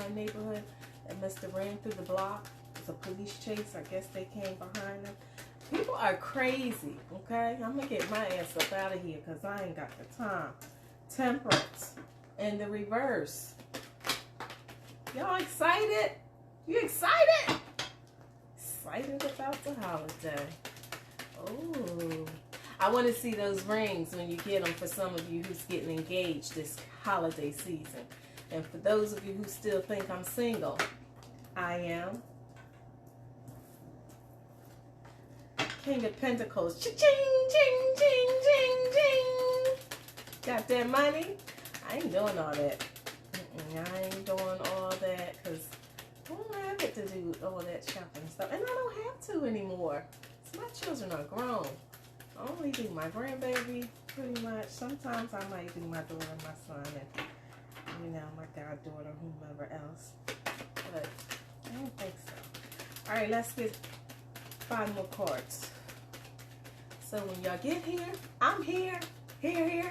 my neighborhood that must have ran through the block. It was a police chase. I guess they came behind them. People are crazy, okay? I'm going to get my ass up out of here because I ain't got the time. Temperance in the reverse. Y'all excited? You excited? Excited about the holiday. Oh, I want to see those rings when you get them for some of you who's getting engaged this holiday season. And for those of you who still think I'm single, I am. King of Pentacles. Ching, ching, ching, ching, ching. Got that money? I ain't doing all that. I ain't doing all that because I don't have it to do all that shopping and stuff. And I don't have to anymore. So my children are grown. I only do my grandbaby pretty much. Sometimes I might do my daughter and my son and, you know, my goddaughter, whomever else. But I don't think so. All right, let's get 5 more cards. So when y'all get here, I'm here. Here.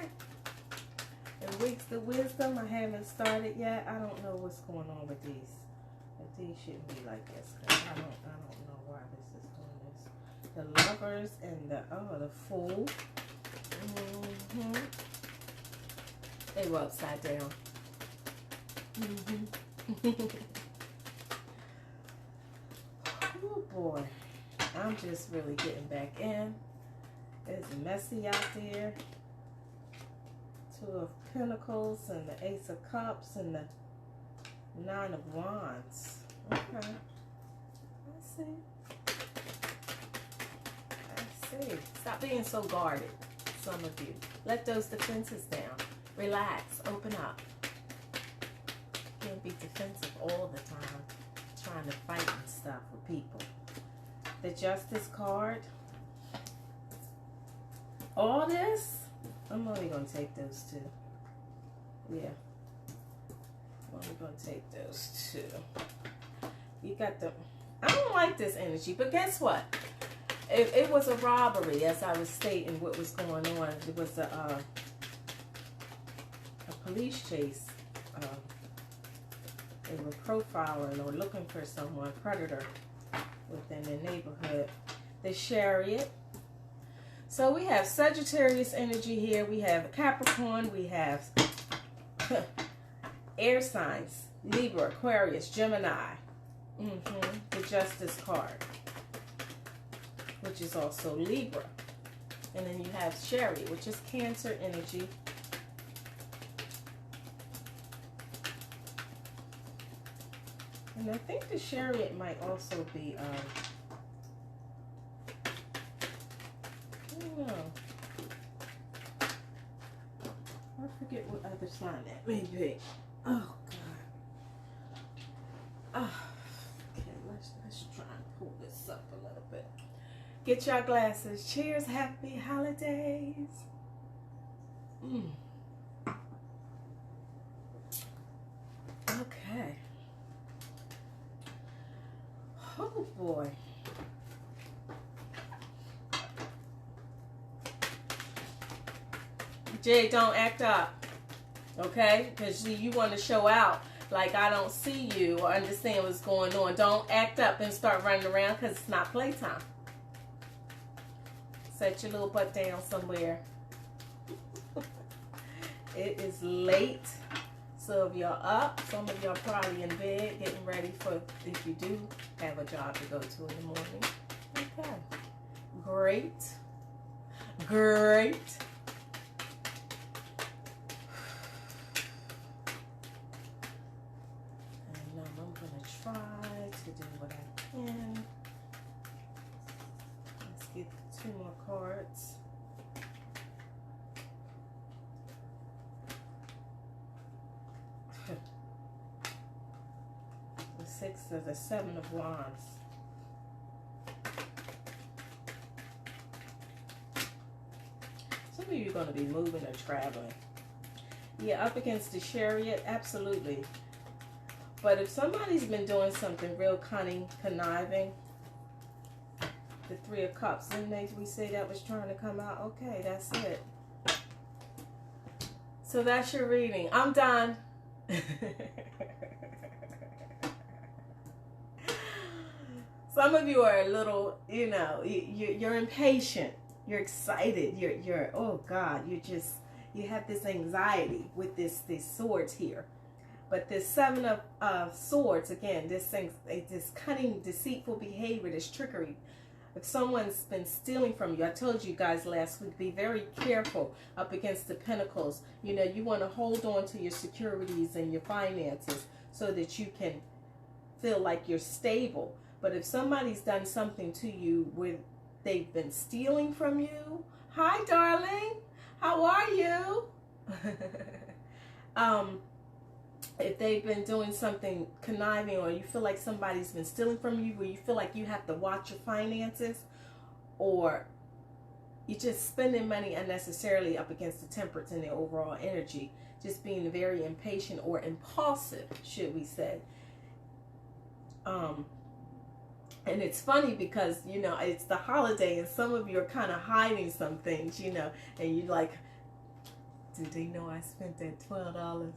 And Weeks of Wisdom, I haven't started yet. I don't know what's going on with these. But these shouldn't be like this. Cause I don't know why this is doing this. The Lovers and the Fool. They were upside down. Oh boy. I'm just really getting back in. It's messy out there. 2 of Pentacles and the Ace of Cups and the 9 of Wands. Okay. I see. Stop being so guarded, some of you. Let those defenses down. Relax. Open up. Can't be defensive all the time. Trying to fight and stuff with people. The Justice card. All this. I'm only going to take those 2. Yeah. I'm only going to take those 2. You got the... I don't like this energy, but guess what? It was a robbery, as I was stating what was going on. It was a police chase. They were profiling or looking for someone, predator, within the neighborhood. The Chariot. So we have Sagittarius energy here. We have Capricorn. We have air signs. Libra, Aquarius, Gemini. The Justice card, which is also Libra. And then you have Chariot, which is Cancer energy. And I think the Chariot might also be... I forget what other sign that may be. Oh God. Okay, let's try and pull this up a little bit. Get your glasses. Cheers, happy holidays. Okay. Oh boy. Jay, don't act up, okay? Because you want to show out like I don't see you or understand what's going on. Don't act up and start running around because it's not playtime. Set your little butt down somewhere. It is late, so if y'all up, some of y'all probably in bed getting ready for, if you do have a job to go to in the morning. Okay. Great. Try to do what I can. Let's get 2 more cards. The 6 of the 7 of Wands. Some of you are going to be moving or traveling. Yeah, up against the Chariot, absolutely. But if somebody's been doing something real cunning, conniving, the 3 of Cups, didn't we say that was trying to come out? Okay, that's it. So that's your reading. I'm done. Some of you are a little, you're impatient. You're excited. You're oh God, you have this anxiety with these swords here. But this Seven of Swords, again, this cunning, deceitful behavior, this trickery. If someone's been stealing from you, I told you guys last week, be very careful up against the Pentacles. You want to hold on to your securities and your finances so that you can feel like you're stable. But if somebody's done something to you where they've been stealing from you, hi darling, how are you? If they've been doing something conniving, or you feel like somebody's been stealing from you, where you feel like you have to watch your finances, or you're just spending money unnecessarily up against the Temperance and the overall energy, just being very impatient or impulsive, should we say. And it's funny because, it's the holiday and some of you are kind of hiding some things, and you're like, do they know I spent that $12?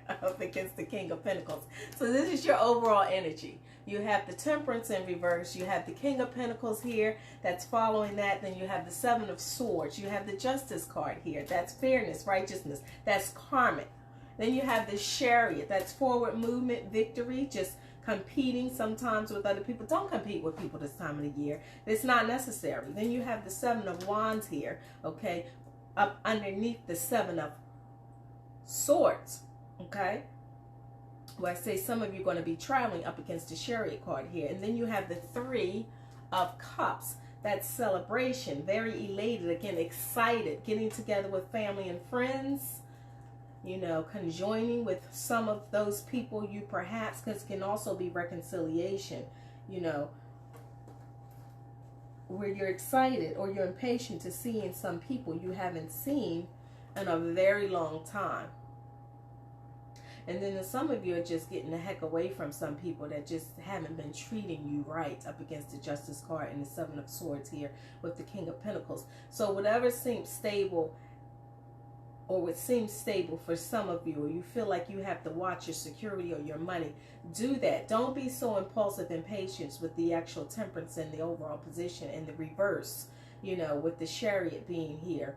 Up against the King of Pentacles. So this is your overall energy. You have the Temperance in reverse. You have the King of Pentacles here. That's following that. Then you have the Seven of Swords. You have the Justice card here. That's fairness, righteousness. That's karmic. Then you have the Chariot. That's forward movement, victory, just competing sometimes with other people. Don't compete with people this time of the year. It's not necessary. Then you have the Seven of Wands here, okay, up underneath the Seven of Swords, okay? Well, I say some of you are going to be traveling up against the Chariot card here. And then you have the Three of Cups. That's celebration, very elated, again, excited, getting together with family and friends, conjoining with some of those people you perhaps, because it can also be reconciliation, where you're excited or you're impatient to seeing some people you haven't seen in a very long time. And then some of you are just getting the heck away from some people that just haven't been treating you right, up against the Justice card and the Seven of Swords here with the King of Pentacles. So whatever seems stable, or what seems stable for some of you, or you feel like you have to watch your security or your money, do that. Don't be so impulsive and patient with the actual Temperance in the overall position, and the reverse, with the Chariot being here,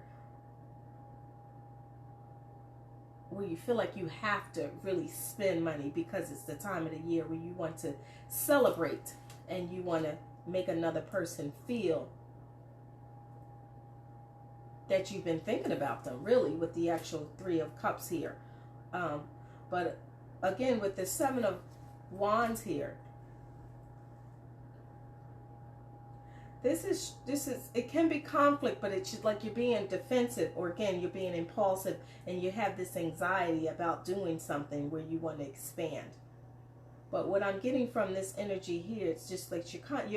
where you feel like you have to really spend money because it's the time of the year where you want to celebrate and you want to make another person feel that you've been thinking about them, really, with the actual Three of Cups here. But again, with the Seven of Wands here, this is it can be conflict, but it's just like you're being defensive, or again, you're being impulsive, and you have this anxiety about doing something where you want to expand. But what I'm getting from this energy here, it's just like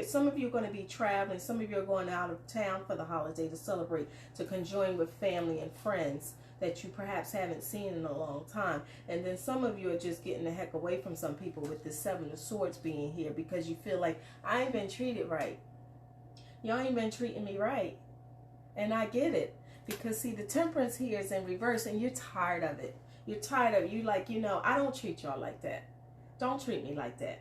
some of you are going to be traveling, some of you are going out of town for the holiday to celebrate, to conjoin with family and friends that you perhaps haven't seen in a long time. And then some of you are just getting the heck away from some people with the Seven of Swords being here, because you feel like, I ain't been treated right. Y'all ain't been treating me right. And I get it. Because see, the Temperance here is in reverse, and you're tired of it. You're tired of it. You like, I don't treat y'all like that. Don't treat me like that.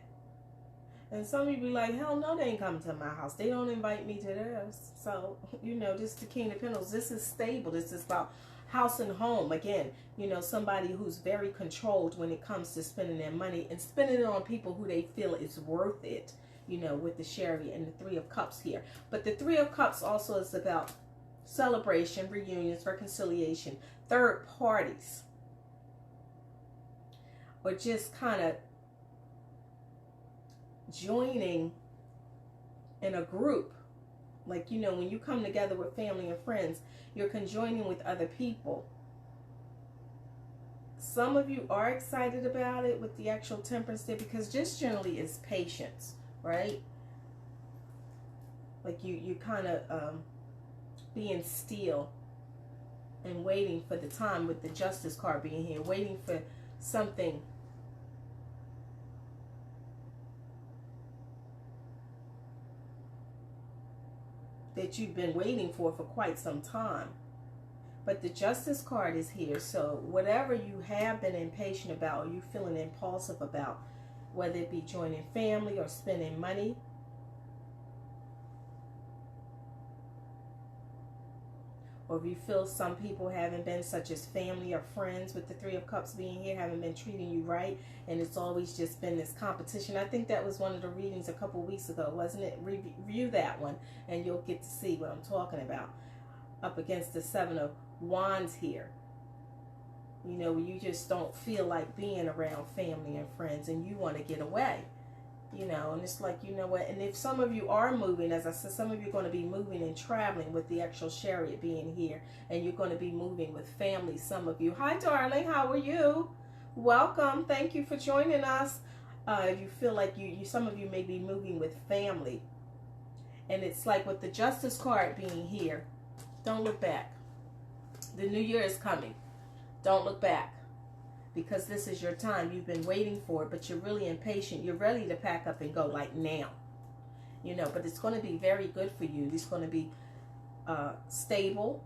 And some of you be like, hell no, they ain't coming to my house. They don't invite me to theirs. So, this is the King of Pentacles. This is stable. This is about house and home. Again, somebody who's very controlled when it comes to spending their money, and spending it on people who they feel is worth it, with the Chariot and the Three of Cups here. But the Three of Cups also is about celebration, reunions, reconciliation, third parties, or just kind of joining in a group. Like, when you come together with family and friends, you're conjoining with other people. Some of you are excited about it with the actual Temperance there, because just generally is patience, right? Like you kind of being still and waiting for the time, with the Justice card being here, waiting for something that you've been waiting for quite some time. But the Justice card is here, so whatever you have been impatient about, or you feeling impulsive about, whether it be joining family or spending money. Or if you feel some people haven't been, such as family or friends, with the Three of Cups being here, haven't been treating you right, and it's always just been this competition. I think that was one of the readings a couple weeks ago, wasn't it? Review that one, and you'll get to see what I'm talking about. Up against the Seven of Wands here. You know, you just don't feel like being around family and friends, and you want to get away. You know, and it's like, you know what, and if some of you are moving, as I said, some of you are going to be moving and traveling with the actual Chariot being here, and you're going to be moving with family, some of you. Hi, darling, how are you? Welcome. Thank you for joining us. If you feel like some of you may be moving with family, and it's like with the Justice card being here, don't look back. The new year is coming. Don't look back. Because this is your time. You've been waiting for it, but you're really impatient. You're ready to pack up and go, like now. You know, but it's going to be very good for you. It's going to be stable.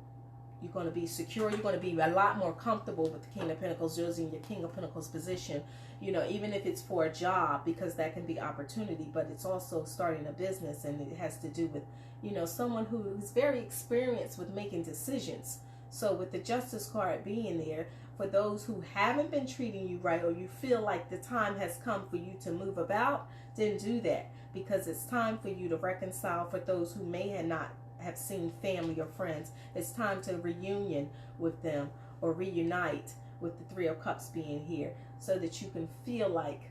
You're going to be secure. You're going to be a lot more comfortable with the King of Pentacles using your King of Pentacles position. You know, even if it's for a job, because that can be opportunity, but it's also starting a business, and it has to do with, you know, someone who's very experienced with making decisions. So with the Justice card being there, for those who haven't been treating you right, or you feel like the time has come for you to move about, then do that, because it's time for you to reconcile. For those who may not have seen family or friends, it's time to reunion with them, or reunite with the Three of Cups being here, so that you can feel like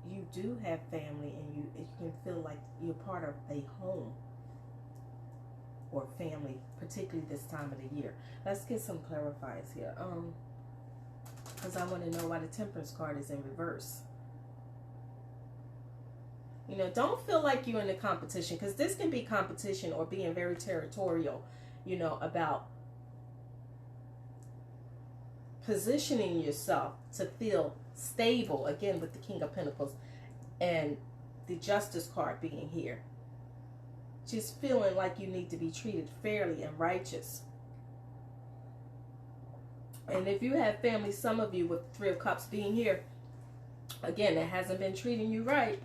you do have family, and you can feel like you're part of a home or family, particularly this time of the year. Let's get some clarifiers here, because I want to know why the Temperance card is in reverse. You know, don't feel like you're in the competition, because this can be competition or being very territorial, you know, about positioning yourself to feel stable, again with the King of Pentacles and the Justice card being here. Just feeling like you need to be treated fairly and righteous. And if you have family, some of you with the Three of Cups being here, again, that hasn't been treating you right,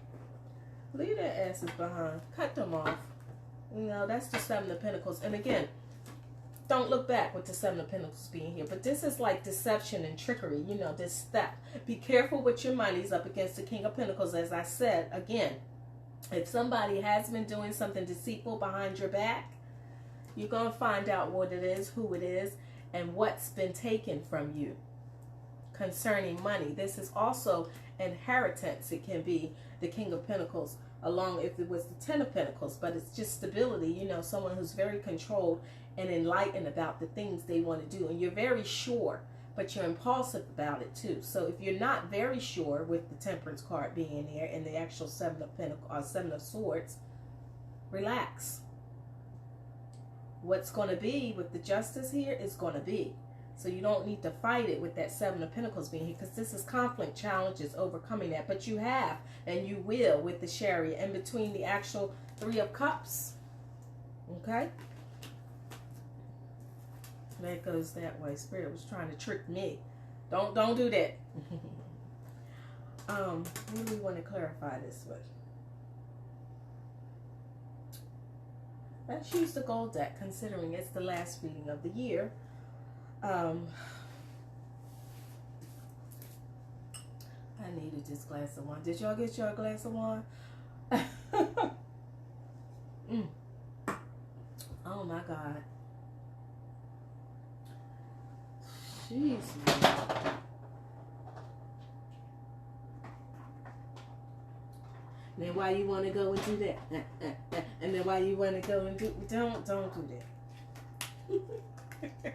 leave their asses behind. Cut them off. You know, that's the Seven of Pentacles. And again, don't look back with the Seven of Pentacles being here. But this is like deception and trickery. You know, this stuff. Be careful with your monies up against the King of Pentacles. As I said, again, if somebody has been doing something deceitful behind your back, you're going to find out what it is, who it is, and what's been taken from you concerning money. This is also inheritance. It can be the King of Pentacles, along if it was the Ten of Pentacles, but it's just stability. You know, someone who's very controlled and enlightened about the things they want to do. And you're very sure, but you're impulsive about it too. So if you're not very sure, with the Temperance card being here and the actual Seven of Pentacles, Seven of Swords, relax. What's going to be with the Justice here is going to be. So you don't need to fight it with that Seven of Pentacles being here, because this is conflict, challenges, overcoming that. But you have, and you will, with the Chariot, and between the actual Three of Cups. Okay? That goes that way. Spirit was trying to trick me. Don't do that. What do we want to clarify this with? Let's use the gold deck, considering it's the last reading of the year. I needed this glass of wine. Did y'all get your glass of wine? Oh my God. Jeez. Then why you want to go and do that? And then why you want to go and do... Don't do that.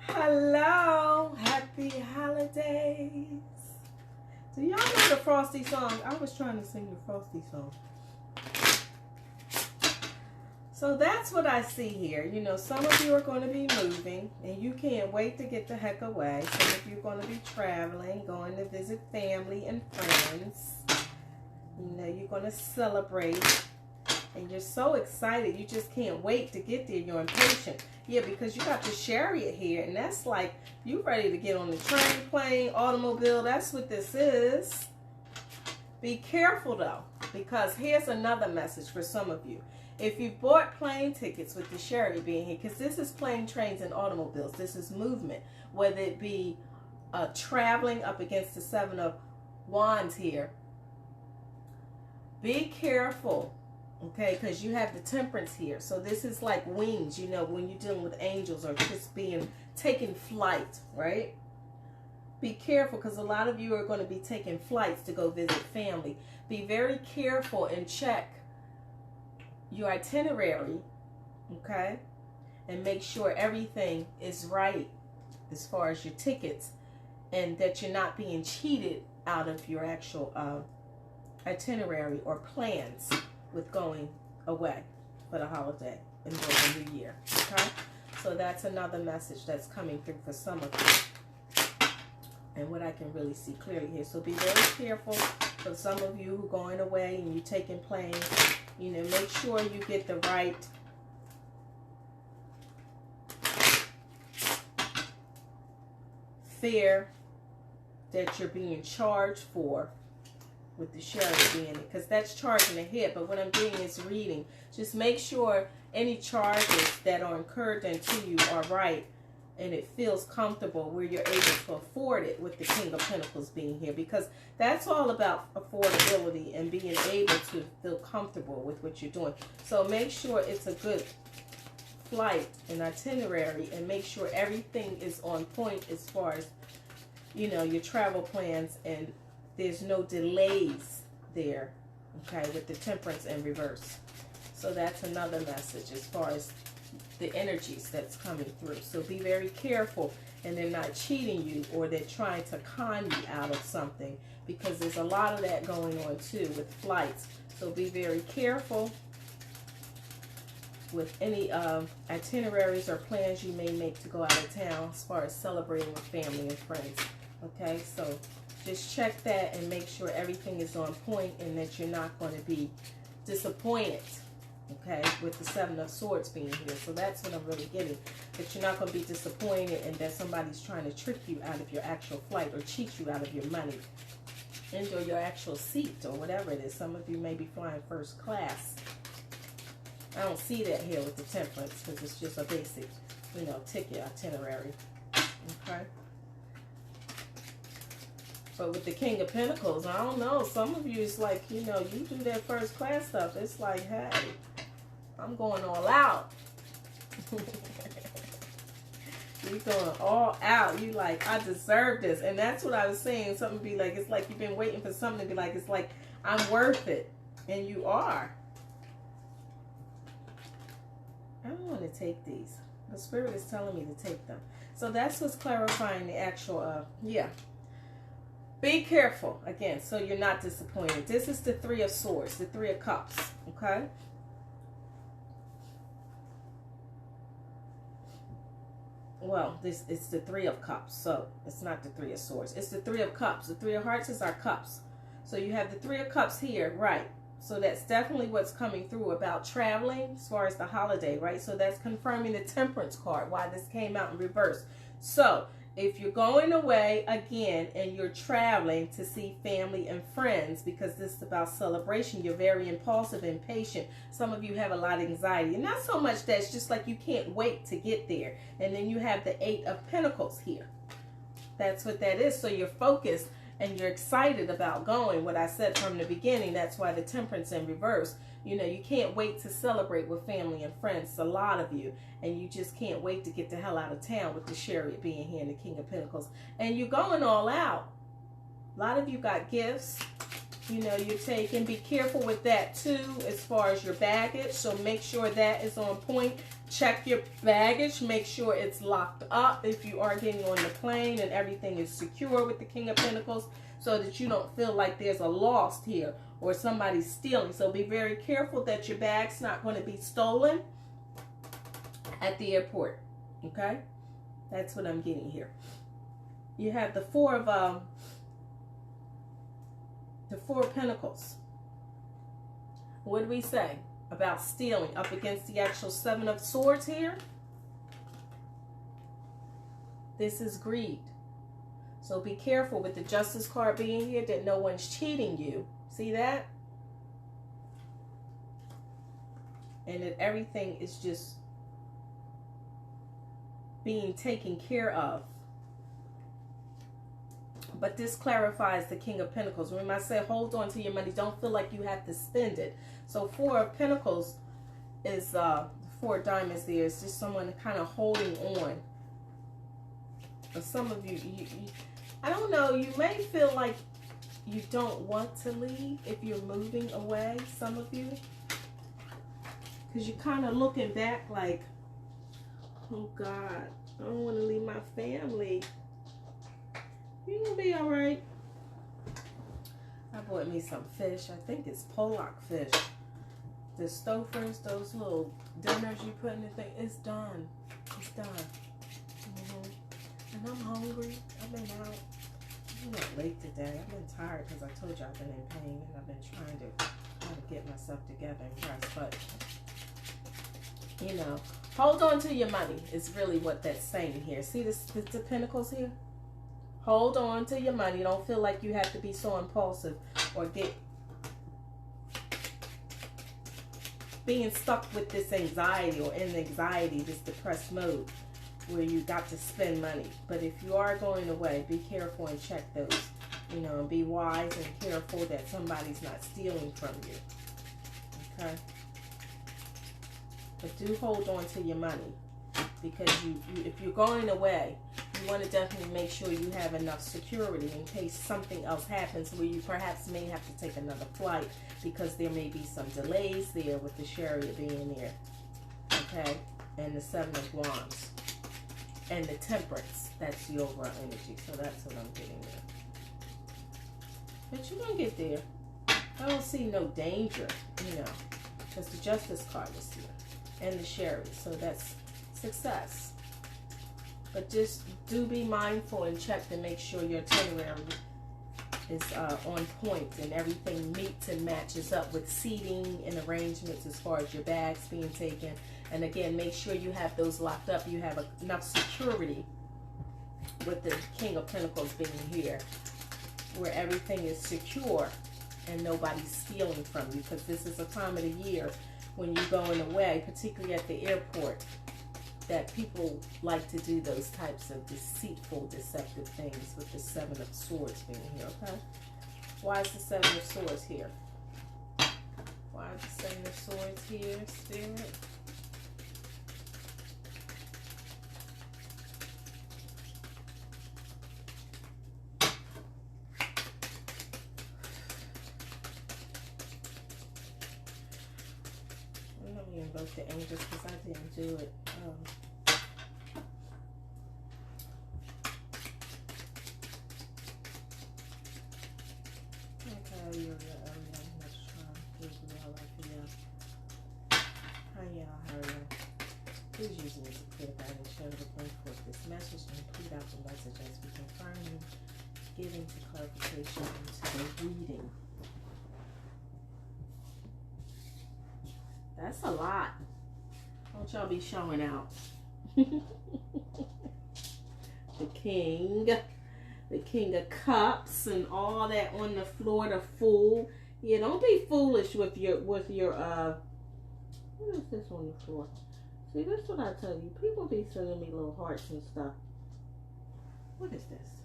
Hello. Happy holidays. Do y'all know the Frosty song? I was trying to sing the Frosty song. So that's what I see here. You know, some of you are going to be moving, and you can't wait to get the heck away. Some of you are going to be traveling, going to visit family and friends. You know, you're going to celebrate And you're so excited. You just can't wait to get there. You're impatient. Yeah, because you got the Chariot here. And that's like, you ready to get on the train, plane, automobile. That's what this is. Be careful, though. Because here's another message for some of you. If you bought plane tickets with the Chariot being here, because this is plane, trains, and automobiles. This is movement. Whether it be traveling up against the Seven of Wands here. Be careful. Okay, because you have the Temperance here. So this is like wings, you know, when you're dealing with angels or just taking flight, right? Be careful, because a lot of you are going to be taking flights to go visit family. Be very careful and check your itinerary, okay? And make sure everything is right as far as your tickets, and that you're not being cheated out of your actual itinerary or plans with going away for the holiday and for the new year, okay? So that's another message that's coming through for some of you, and what I can really see clearly here. So be very careful for some of you who are going away and you're taking planes. You know, make sure you get the right fare that you're being charged for, with the Chariot being it, because that's charging ahead. But what I'm doing is reading. Just make sure any charges that are incurred into you are right, and it feels comfortable where you're able to afford it, with the King of Pentacles being here, because that's all about affordability and being able to feel comfortable with what you're doing. So make sure it's a good flight and itinerary, and make sure everything is on point as far as, you know, your travel plans, and there's no delays there, okay, with the Temperance in reverse. So that's another message as far as the energies that's coming through. So be very careful, and they're not cheating you, or they're trying to con you out of something, because there's a lot of that going on too with flights. So be very careful with any itineraries or plans you may make to go out of town as far as celebrating with family and friends. Okay, so just check that and make sure everything is on point, and that you're not going to be disappointed, okay, with the Seven of Swords being here. So that's what I'm really getting, that you're not going to be disappointed, and that somebody's trying to trick you out of your actual flight, or cheat you out of your money and or your actual seat, or whatever it is. Some of you may be flying first class. I don't see that here with the Temperance, because it's just a basic, you know, ticket itinerary, okay? But with the King of Pentacles, I don't know. Some of you, it's like, you know, you do that first class stuff. It's like, hey, I'm going all out. You're going all out. You like, I deserve this. And that's what I was saying. Something be like, it's like you've been waiting for something to be like, it's like, I'm worth it. And you are. I don't want to take these. The Spirit is telling me to take them. So that's what's clarifying the actual, yeah. Be careful, again, so you're not disappointed. This is the Three of Swords, the Three of Cups, okay? Well, this is the Three of Cups, so it's not the Three of Swords. It's the Three of Cups. The Three of Hearts is our cups. So you have the Three of Cups here, right? So that's definitely what's coming through about traveling as far as the holiday, right? So that's confirming the Temperance card, why this came out in reverse. So if you're going away again and you're traveling to see family and friends, because this is about celebration, you're very impulsive and impatient. Some of you have a lot of anxiety, and not so much that it's just like you can't wait to get there. And then you have the Eight of Pentacles here. That's what that is. So you're focused and you're excited about going. What I said from the beginning, that's why the Temperance in reverse. You know, you can't wait to celebrate with family and friends, a lot of you. And you just can't wait to get the hell out of town with the Chariot being here and the King of Pentacles. And you're going all out. A lot of you got gifts, you know, you're taking. Be careful with that too, as far as your baggage. So make sure that is on point. Check your baggage. Make sure it's locked up if you are getting on the plane and everything is secure with the King of Pentacles, so that you don't feel like there's a lost here or somebody's stealing. So be very careful that your bag's not going to be stolen at the airport. Okay? That's what I'm getting here. You have the Four of Pentacles. What did we say? about stealing up against the actual Seven of Swords here. This is greed. So be careful with the Justice card being here that no one's cheating you. See that? And that everything is just being taken care of. But this clarifies the King of Pentacles. Remember I said hold on to your money. Don't feel like you have to spend it. So Four of Pentacles is 4 of Diamonds there. It's just someone kind of holding on. For some of you, I don't know, you may feel like you don't want to leave if you're moving away, some of you. Because you're kind of looking back like, oh God, I don't want to leave my family. You're going to be all right. I bought me some fish. I think it's Pollock fish. The Stouffer's, those little dinners you put in the thing, it's done. It's done. And I'm hungry. I've been out. I'm not late today. I've been tired because I told you I've been in pain and I've been trying to get myself together and rest. But, you know, hold on to your money is really what that's saying here. See the Pentacles here? Hold on to your money. Don't feel like you have to be so impulsive or being stuck with this anxiety or in anxiety, this depressed mode where you got to spend money. But if you are going away, be careful and check those, you know, and be wise and careful that somebody's not stealing from you. Okay? But do hold on to your money, because if you're going away, you want to definitely make sure you have enough security in case something else happens where you perhaps may have to take another flight, because there may be some delays there with the Chariot being there. Okay? And the Seven of Wands. And the Temperance. That's the overall energy. So that's what I'm getting there. But you're going to get there. I don't see no danger, you know, because the Justice card is here. And the Chariot. So that's success. But just do be mindful and check to make sure your itinerary is on point and everything meets and matches up with seating and arrangements as far as your bags being taken. And again, make sure you have those locked up. You have enough security with the King of Pentacles being here, where everything is secure and nobody's stealing from you. Because this is a time of the year when you're going away, particularly at the airport, that people like to do those types of deceitful, deceptive things with the Seven of Swords being here, okay? Why is the Seven of Swords here? Why is the Seven of Swords here, Spirit? Let me invoke the angels because I didn't do it. Please use me to clear that and show to bring forth this message and repeat out the message as we confirm and giving to clarification into the reading. That's a lot. Don't y'all be showing out. The King of Cups and all that on the floor, the Fool. Yeah, don't be foolish with your what is this on the floor? See, that's what I tell you. People be sending me little hearts and stuff. What is this?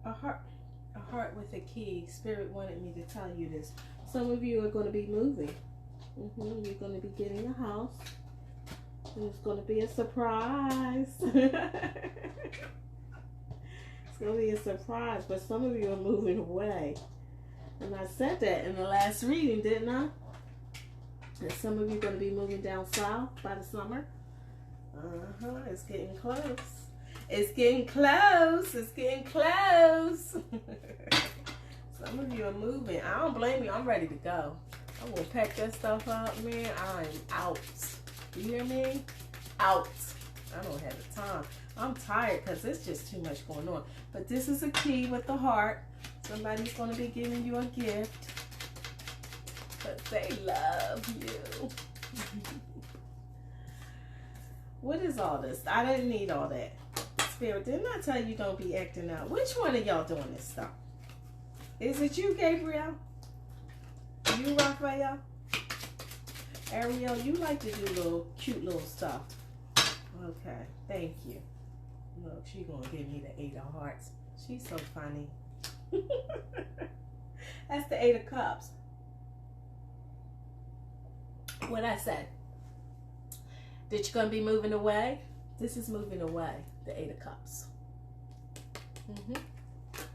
A heart with a key. Spirit wanted me to tell you this. Some of you are going to be moving. You're going to be getting a house. And it's going to be a surprise. It's going to be a surprise. But some of you are moving away. And I said that in the last reading, didn't I? And some of you are going to be moving down south by the summer. It's getting close. It's getting close. It's getting close. Some of you are moving. I don't blame you. I'm ready to go. I'm going to pack that stuff up, man. I'm out. You hear me? Out. I don't have the time. I'm tired because it's just too much going on. But this is a key with the heart. Somebody's going to be giving you a gift. Because they love you. What is all this? I didn't need all that. Spirit, didn't I tell you don't be acting out? Which one of y'all doing this stuff? Is it you, Gabriel? You, Raphael? Ariel, you like to do little cute little stuff. Okay, thank you. Look, she's going to give me the 8 of hearts. She's so funny. That's the 8 of cups. What I said? That you're going to be moving away? This is moving away, the 8 of cups.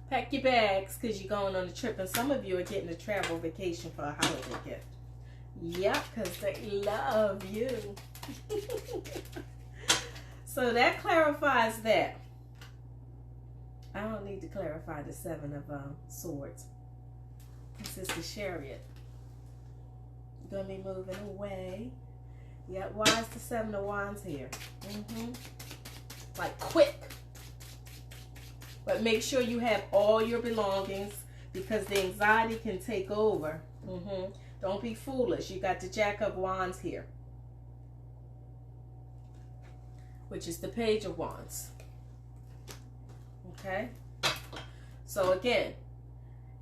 Pack your bags because you're going on a trip. And some of you are getting a travel vacation for a holiday gift. Yep, because they love you. So that clarifies that. I don't need to clarify the 7 of swords. This is the Chariot. You're going to be moving away. Yep, why is the 7 of Wands here? Like quick. But make sure you have all your belongings because the anxiety can take over. Don't be foolish. You got the Jack of Wands here, which is the Page of Wands. Okay? So again,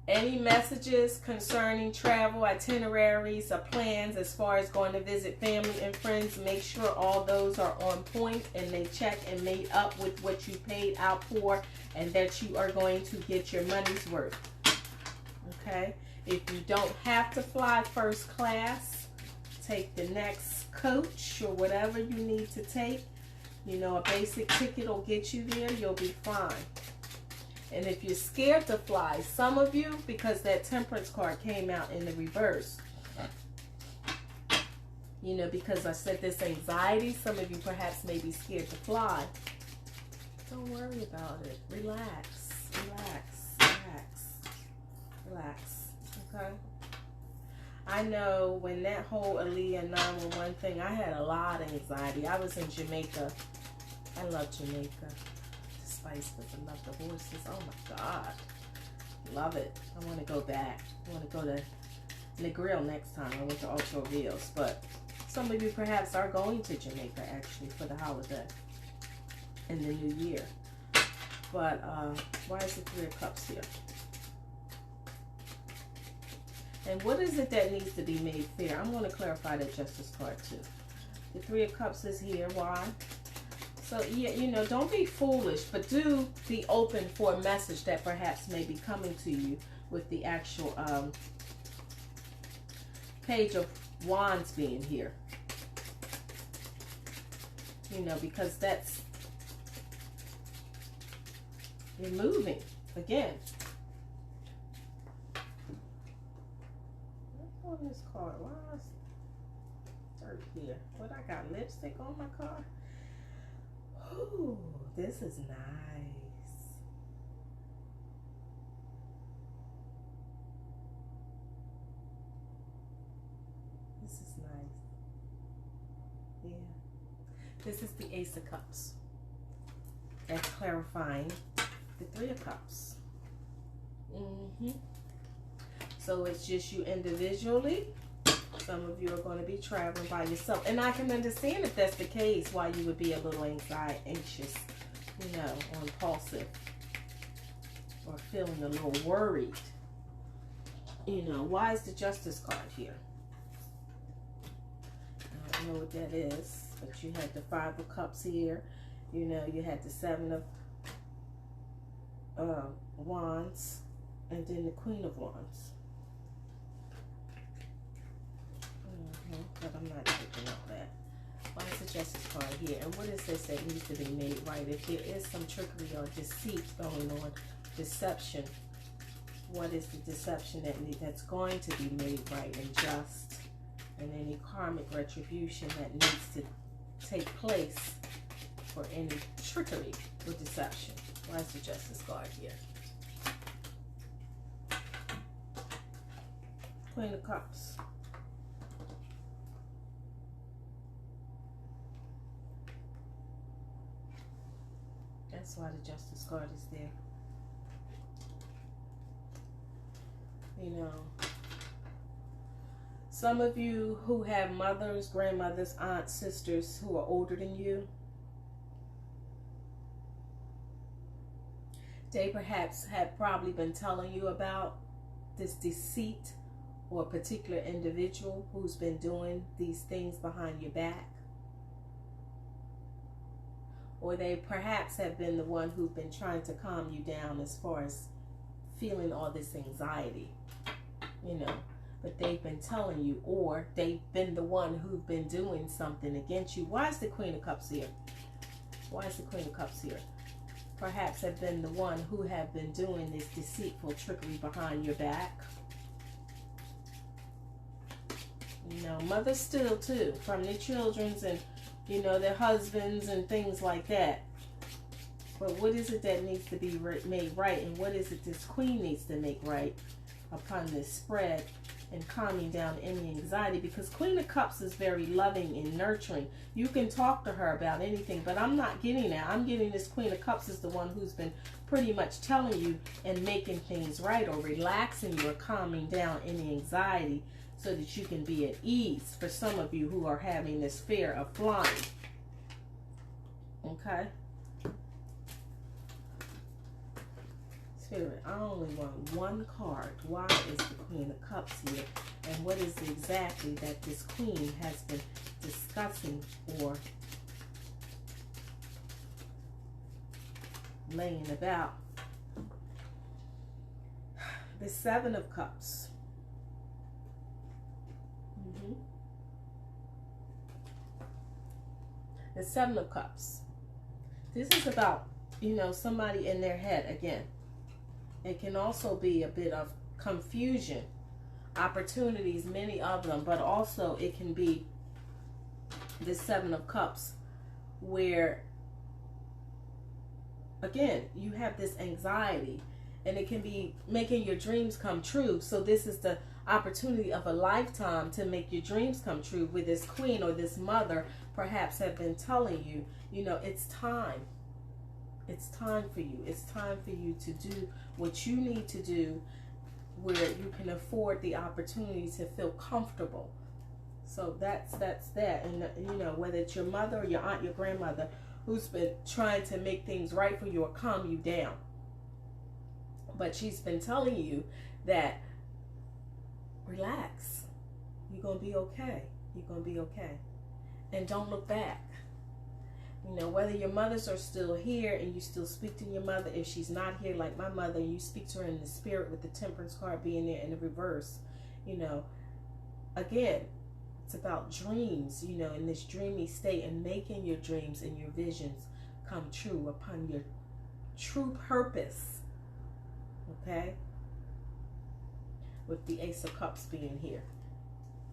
any messages concerning travel, itineraries, or plans as far as going to visit family and friends, make sure all those are on point and they check and made up with what you paid out for and that you are going to get your money's worth. Okay? If you don't have to fly first class, take the next coach or whatever you need to take. You know, a basic ticket will get you there. You'll be fine. And if you're scared to fly, some of you, because that Temperance card came out in the reverse, you know, because I said this anxiety, some of you perhaps may be scared to fly. Don't worry about it. Relax, relax, relax, relax. Okay? I know when that whole Aaliyah 911 thing, I had a lot of anxiety. I was in Jamaica. I love Jamaica. Spice, but I love the horses. Oh my God. Love it. I want to go back. I want to go to Negril next time. I went to Ultra Reels. But some of you perhaps are going to Jamaica actually for the holiday and the new year. But why is the 3 of Cups here? And what is it that needs to be made fair? I'm going to clarify that Justice card too. The 3 of Cups is here. Why? So, yeah, you know, don't be foolish, but do be open for a message that perhaps may be coming to you with the actual Page of Wands being here. You know, because that's, you're moving again. What's on this card? Why is dirt here? What, I got lipstick on my card? Ooh, this is nice. This is nice. Yeah. This is the Ace of Cups. That's clarifying the 3 of Cups. So it's just you individually. Some of you are going to be traveling by yourself. And I can understand if that's the case, why you would be a little anxious, you know, or impulsive, or feeling a little worried. You know, why is the Justice card here? I don't know what that is, but you had the 5 of Cups here. You know, you had the 7 of Wands, and then the Queen of Wands. But I'm not taking all that. Why is the Justice card here? And what is this that needs to be made right? If there is some trickery or deceit going on, deception, what is the deception that's going to be made right and just? And any karmic retribution that needs to take place for any trickery or deception. Why is the Justice card here? Queen of Cups. That's why the Justice card is there. You know, Some of you who have mothers, grandmothers, aunts, sisters who are older than you, they perhaps have probably been telling you about this deceit or a particular individual who's been doing these things behind your back. Or they perhaps have been the one who've been trying to calm you down as far as feeling all this anxiety, you know. But they've been telling you, or they've been the one who've been doing something against you. Why is the Queen of Cups here? Why is the Queen of Cups here? Perhaps have been the one who have been doing this deceitful trickery behind your back. You know, mothers still too, from their children's and, you know, their husbands and things like that. But what is it that needs to be made right? And what is it this Queen needs to make right upon this spread and calming down any anxiety? Because Queen of Cups is very loving and nurturing. You can talk to her about anything, but I'm not getting that. I'm getting this Queen of Cups is the one who's been pretty much telling you and making things right, or relaxing you, or calming down any anxiety so that you can be at ease, for some of you who are having this fear of flying. Okay? Spirit, I only want one card. Why is the Queen of Cups here? And what is it exactly that this Queen has been discussing or laying about? The Seven of Cups. The Seven of Cups. This is about, you know, somebody in their head again. It can also be a bit of confusion, opportunities, many of them, but also it can be the Seven of Cups where, again, you have this anxiety and it can be making your dreams come true. So this is the opportunity of a lifetime to make your dreams come true, with this Queen or this mother perhaps have been telling you, you know, it's time. It's time for you. It's time for you to do what you need to do, where you can afford the opportunity to feel comfortable. So that's that. And, you know, whether it's your mother or your aunt, your grandmother, who's been trying to make things right for you or calm you down. But she's been telling you that, relax. You're going to be okay. You're going to be okay. And don't look back. You know, whether your mothers are still here and you still speak to your mother, if she's not here, like my mother, and you speak to her in the spirit with the Temperance card being there in the reverse, you know, again, it's about dreams, you know, in this dreamy state, and making your dreams and your visions come true upon your true purpose. Okay? With the Ace of Cups being here.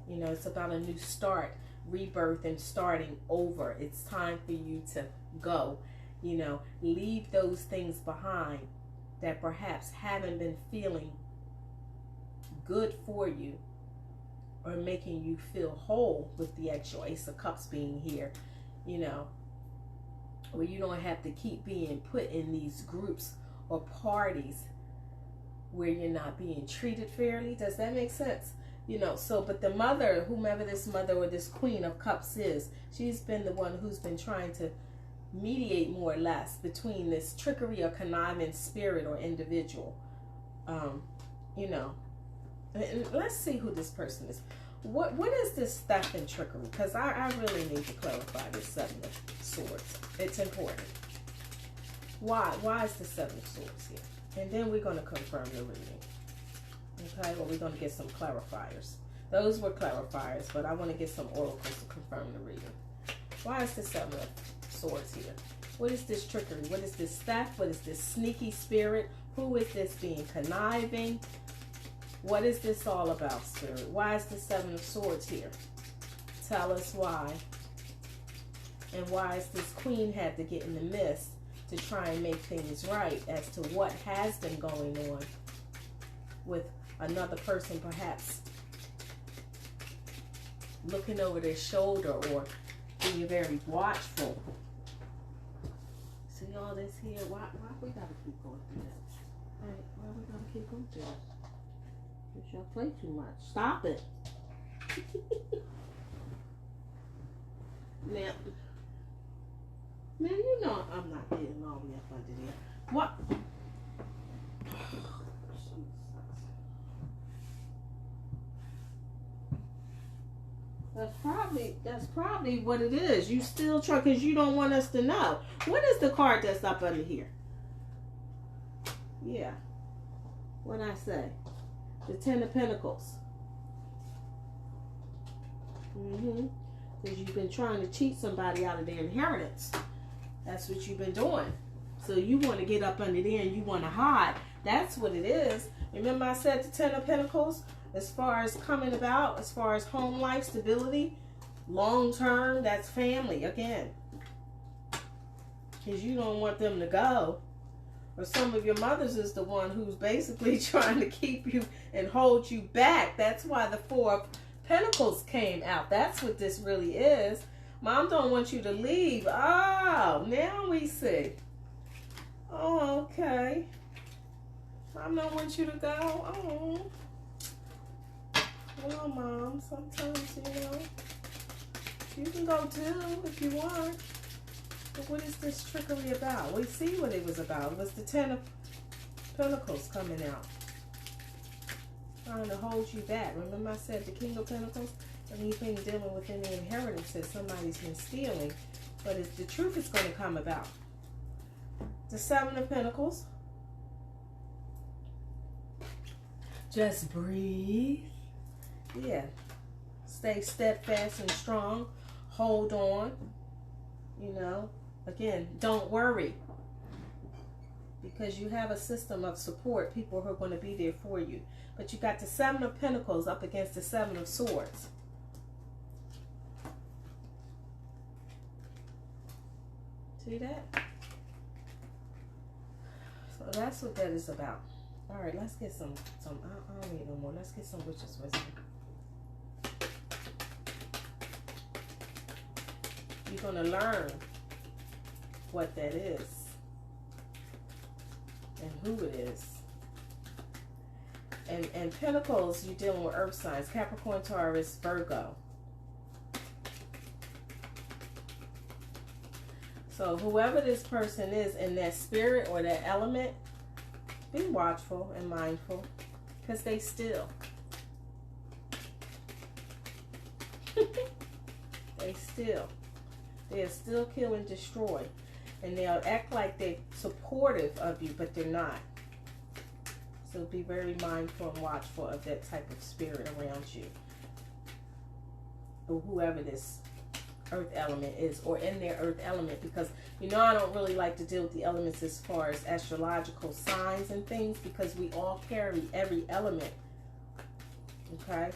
You know, it's about a new start, rebirth, and starting over. It's time for you to go, you know, leave those things behind that perhaps haven't been feeling good for you or making you feel whole, with the actual Ace of Cups being here, you know, where you don't have to keep being put in these groups or parties where you're not being treated fairly. Does that make sense? You know, so, but the mother, whomever this mother or this Queen of Cups is, she's been the one who's been trying to mediate more or less between this trickery or conniving spirit or individual. You know, and let's see who this person is. What is this theft and trickery? Because I really need to clarify this Seven of Swords. It's important. Why is the Seven of Swords here? And then we're going to confirm the reading. Okay, well, we're going to get some clarifiers. Those were clarifiers, but I want to get some oracles to confirm the reading. Why is the Seven of Swords here? What is this trickery? What is this theft? What is this sneaky spirit? Who is this being conniving? What is this all about, Spirit? Why is the Seven of Swords here? Tell us why. And why is this Queen had to get in the midst to try and make things right as to what has been going on with another person perhaps looking over their shoulder or being very watchful. See all this here? Why we gotta keep going through this? Right? Why we gotta keep going through this? Y'all play too much. Stop it. Now you know I'm not getting all the way up under there. What? That's probably what it is. You still try because you don't want us to know. What is the card that's up under here? Yeah. What I say? The Ten of Pentacles. Because you've been trying to cheat somebody out of their inheritance. That's what you've been doing. So you want to get up under there and you want to hide. That's what it is. Remember I said the Ten of Pentacles? As far as coming about, as far as home life, stability, long term, that's family again. Because you don't want them to go. Or some of your mothers is the one who's basically trying to keep you and hold you back. That's why the Four of Pentacles came out. That's what this really is. Mom don't want you to leave. Oh, now we see. Oh, okay. Mom don't want you to go. Oh. Well, Mom, sometimes, you know, you can go too if you want. But what is this trickery about? We see what it was about. It was the Ten of Pentacles coming out. Trying to hold you back. Remember I said the King of Pentacles? Anything dealing with any inheritances somebody's been stealing. But the truth is going to come about. The Seven of Pentacles. Just breathe. Yeah. Stay steadfast and strong. Hold on. You know. Again, don't worry. Because you have a system of support. People who are going to be there for you. But you got the Seven of Pentacles up against the Seven of Swords. See that? So that's what that is about. All right, let's get some I don't need no more. Let's get some witch's wisdom. You're going to learn what that is and who it is. And Pentacles, you're dealing with earth signs. Capricorn, Taurus, Virgo. So whoever this person is in that spirit or that element, be watchful and mindful because they still. They'll still kill and destroy. And they'll act like they're supportive of you, but they're not. So be very mindful and watchful of that type of spirit around you. Or whoever this earth element is, or in their earth element, because you know I don't really like to deal with the elements as far as astrological signs and things, because we all carry every element, okay,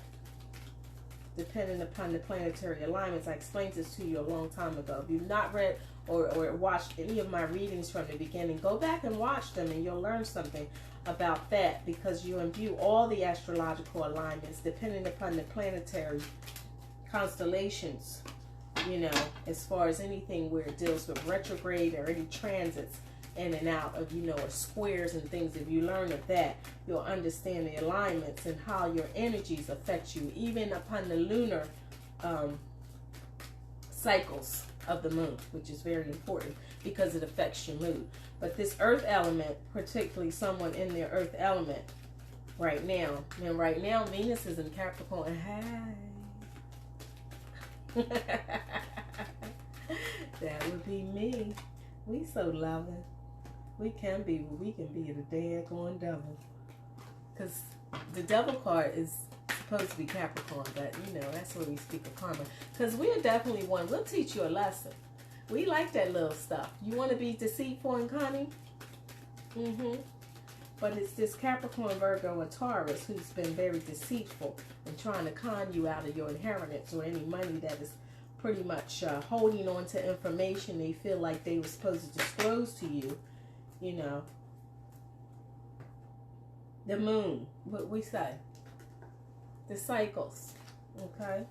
depending upon the planetary alignments. I explained this to you a long time ago. If you've not read or watched any of my readings from the beginning, go back and watch them and you'll learn something about that, because you imbue all the astrological alignments depending upon the planetary constellations. You know, as far as anything where it deals with retrograde or any transits in and out of, you know, or squares and things. If you learn of that, you'll understand the alignments and how your energies affect you, even upon the lunar cycles of the moon, which is very important because it affects your mood. But this earth element, particularly someone in their earth element right now, and right now Venus is in Capricorn. That would be me. We so loving. We can be the daggone devil. Because the devil card is supposed to be Capricorn, but you know, that's where we speak of karma. Because we are definitely one. We'll teach you a lesson. We like that little stuff. You want to be deceitful and cunning? But it's this Capricorn, Virgo, and Taurus who's been very deceitful and trying to con you out of your inheritance or any money that is pretty much holding on to information they feel like they were supposed to disclose to you. You know. The moon, what we say. The cycles. Okay.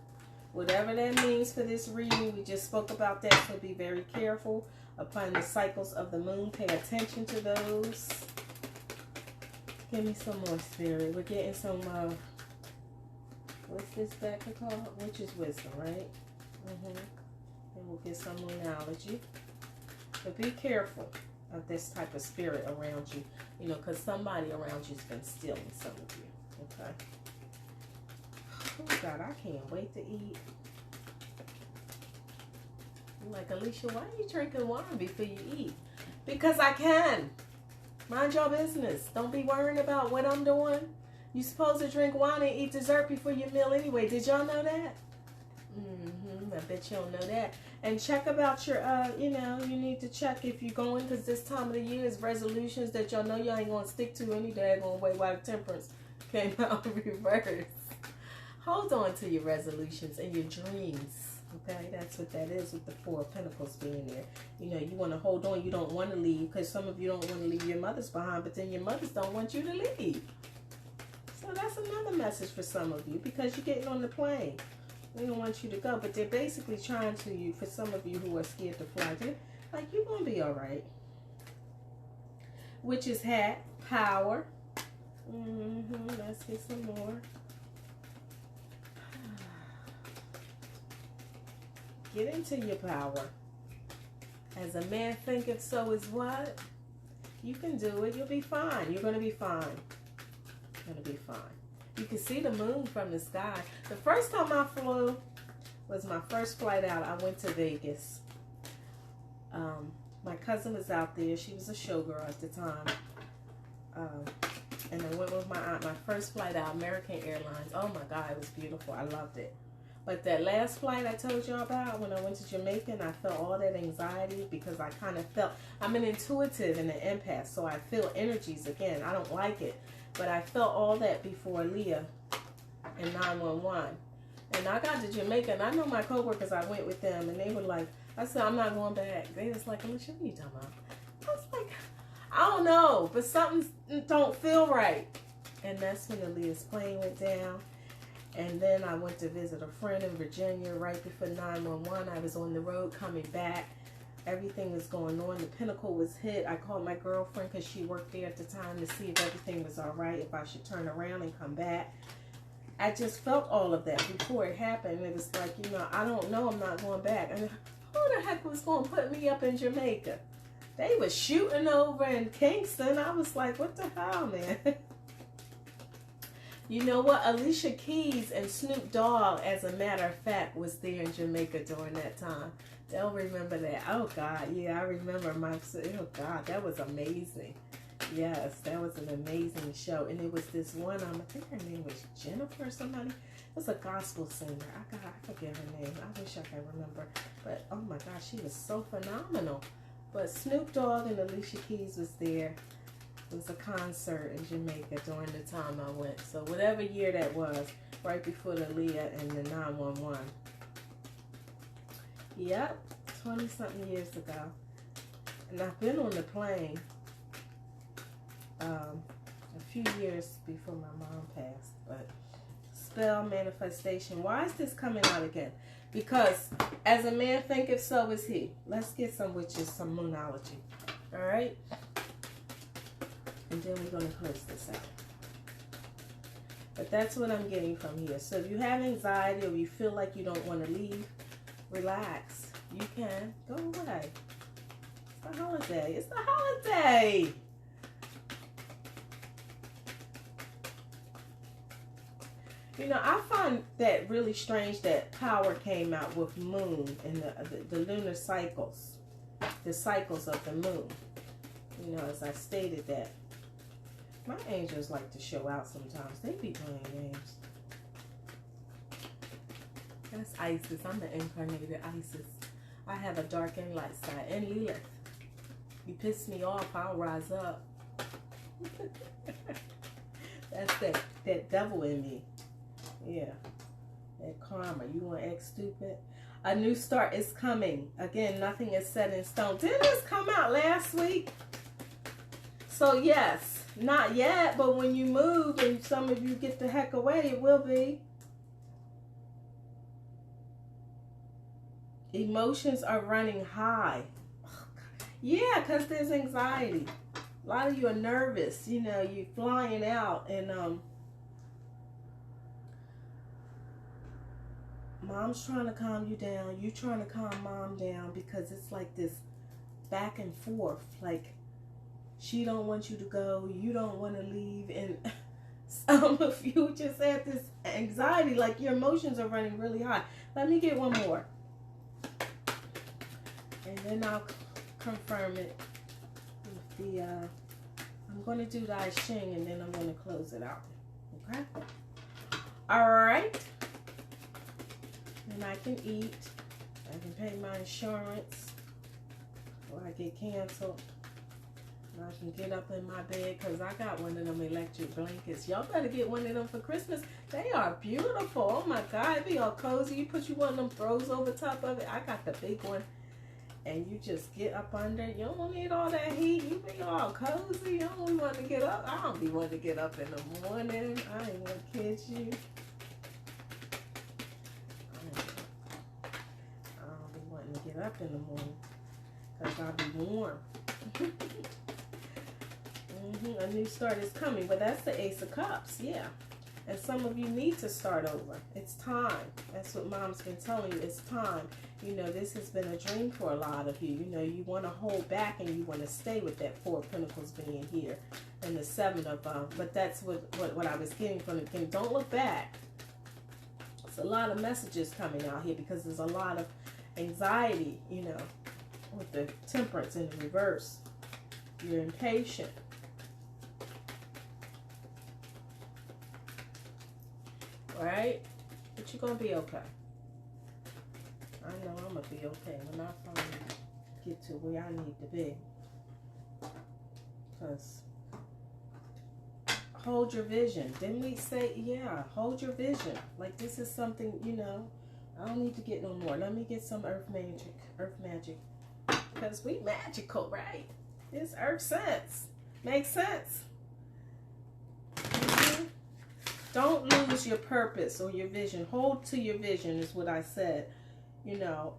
Whatever that means for this reading, we just spoke about that, so be very careful upon the cycles of the moon. Pay attention to those. Give me some more, Spirit. We're getting some What's this back called? Which is wisdom, right? And we'll get some analogy. But be careful of this type of spirit around you. You know, because somebody around you's been stealing some of you. Okay. Oh, God, I can't wait to eat. I'm like, Alicia, why are you drinking wine before you eat? Because I can. Mind your business. Don't be worrying about what I'm doing. You're supposed to drink wine and eat dessert before your meal anyway. Did y'all know that? I bet you don't know that. And check about your, you know, you need to check if you're going, because this time of the year is resolutions that y'all know y'all ain't going to stick to any daggone way while the temperance came out reverse. Hold on to your resolutions and your dreams. Okay, that's what that is with the Four of Pentacles being there. You know, you want to hold on. You don't want to leave, because some of you don't want to leave your mothers behind, but then your mothers don't want you to leave. So that's another message for some of you, because you're getting on the plane. They don't want you to go, but they're basically trying to you, for some of you who are scared to fly, they're like, you're going to be all right. Witch's hat, power. Let's get some more. Get into your power. As a man thinketh, so is what? You can do it. You'll be fine. You're going to be fine. You're going to be fine. You can see the moon from the sky. The first time I flew was my first flight out. I went to Vegas. My cousin was out there. She was a showgirl at the time. And I went with my aunt. My first flight out, American Airlines. Oh my God, it was beautiful. I loved it. But that last flight I told y'all about, when I went to Jamaica, and I felt all that anxiety, because I kind of felt, I'm an intuitive and an empath, so I feel energies again. I don't like it. But I felt all that before Leah and 911. And I got to Jamaica, and I know my coworkers, I went with them, and they were like, I said, I'm not going back. They was like, Alicia, what are you talking about? I was like, I don't know, but something don't feel right. And that's when Aaliyah's plane went down. And then I went to visit a friend in Virginia right before 911. I was on the road coming back. Everything was going on. The pinnacle was hit. I called my girlfriend, because she worked there at the time, to see if everything was all right, if I should turn around and come back. I just felt all of that before it happened. It was like, you know, I don't know. I'm not going back. I mean, who the heck was going to put me up in Jamaica? They were shooting over in Kingston. I was like, what the hell, man? You know what? Alicia Keys and Snoop Dogg, as a matter of fact, was there in Jamaica during that time. They'll remember that. Oh, God. Yeah, I remember oh, God, that was amazing. Yes, that was an amazing show. And it was this one, I think her name was Jennifer or somebody. It was a gospel singer. I forget her name. I wish I could remember. But, oh, my God, she was so phenomenal. But Snoop Dogg and Alicia Keys was there. It was a concert in Jamaica during the time I went. So whatever year that was, right before the Leah and the 911. Yep, 20-something years ago. And I've been on the plane a few years before my mom passed. But spell, manifestation. Why is this coming out again? Because as a man thinketh, so is he. Let's get some witches, some moonology. All right? And then we're going to close this out. But that's what I'm getting from here. So if you have anxiety, or you feel like you don't want to leave, relax. You can. Go away. It's the holiday. It's the holiday. You know, I find that really strange that power came out with moon and the lunar cycles. The cycles of the moon. You know, as I stated that. My angels like to show out sometimes. They be playing games. That's Isis. I'm the incarnated Isis. I have a dark and light side. And Lilith. You piss me off, I'll rise up. That's that devil in me. Yeah. That karma. You want to act stupid? A new start is coming. Again, nothing is set in stone. Didn't this come out last week? So, yes. Not yet, but when you move and some of you get the heck away, it will be. Emotions are running high. Yeah, because there's anxiety. A lot of you are nervous. You know, you're flying out and Mom's trying to calm you down. You trying to calm mom down, because it's like this back and forth. Like, she don't want you to go. You don't want to leave. And some of you just have this anxiety. Like, your emotions are running really high. Let me get one more. And then I'll confirm it with the, I'm going to do the I-Ching, and then I'm going to close it out. Okay? All right. And I can eat. I can pay my insurance before I get canceled. And I can get up in my bed, because I got one of them electric blankets. Y'all better get one of them for Christmas. They are beautiful. Oh my God. It be all cozy. You put you one of them throws over top of it. I got the big one. And you just get up under it. You don't need all that heat. You be all cozy. You don't want to get up. I don't be wanting to get up in the morning. I ain't want to kid you. I don't be wanting to get up in the morning, because I'll be warm. A new start is coming. But that's the Ace of Cups. Yeah. And some of you need to start over. It's time. That's what Mom's been telling you. It's time. You know, this has been a dream for a lot of you. You know, you want to hold back, and you want to stay with that Four of Pentacles being here and the Seven of but that's what I was getting from the beginning. Don't look back. It's a lot of messages coming out here, because there's a lot of anxiety, you know, with the Temperance in the reverse. You're impatient. Right? But you're going to be okay. I know I'm going to be okay when I finally get to where I need to be. Because hold your vision. Didn't we say, yeah, hold your vision. Like, this is something, you know, I don't need to get no more. Let me get some earth magic. Because we magical, right? It's Earthsense. Makes sense. Don't lose your purpose or your vision. Hold to your vision is what I said. You know,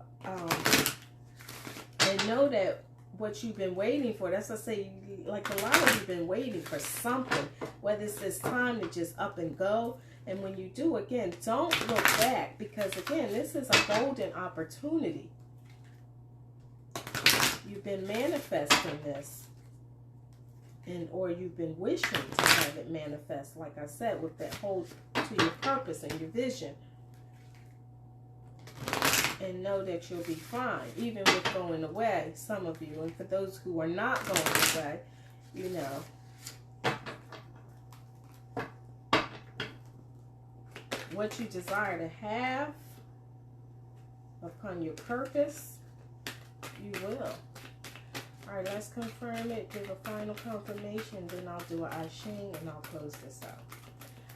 and know that what you've been waiting for, that's what I say, like a lot of you've been waiting for something, whether it's this time to just up and go. And when you do, again, don't look back, because again, this is a golden opportunity. You've been manifesting this. Or you've been wishing to have it manifest, like I said, with that hold to your purpose and your vision. And know that you'll be fine, even with going away, some of you. And for those who are not going away, you know, what you desire to have upon your purpose, you will. All right, let's confirm it, give a final confirmation, then I'll do an I-Ching, and I'll close this out.